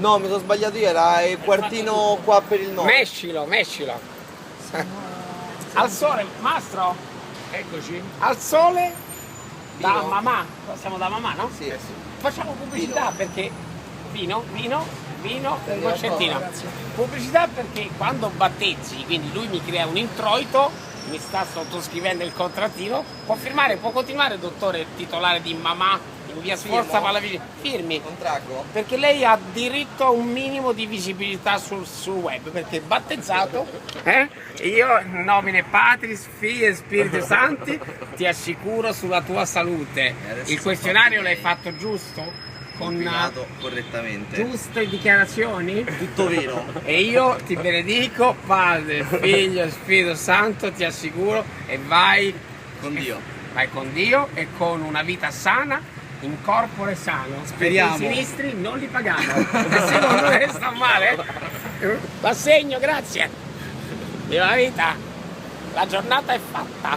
No, mi sono sbagliato io, era il quartino qua per il nord. Mescilo. Al sole, mastro, Eccoci. al sole da Vino? mamma. Siamo da mamma, no? Sì. Facciamo pubblicità Vino. perché vino, Per concertino. grazie. Pubblicità perché quando battezzi, quindi lui mi crea un introito, mi sta sottoscrivendo il contrattino, può firmare, può continuare, dottore titolare di mamma in via Sforza Firmo? Pallavicini. Firmi. Contraggo? Perché lei ha diritto a un minimo di visibilità sul web, perché è battezzato, io in nomine Patris, Filii e Spirito Santi ti assicuro sulla tua salute. adesso Il questionario l'hai fatto giusto? Con Compilato correttamente. giuste dichiarazioni? Tutto vino. E io ti benedico, Padre, Figlio e Spirito Santo, ti assicuro, e vai Con Dio. Vai con Dio e con una vita sana, in corpore sano. Speriamo. Perché i sinistri non li pagano. E secondo me sta male. L'assegno, grazie. Viva la vita. La giornata è fatta.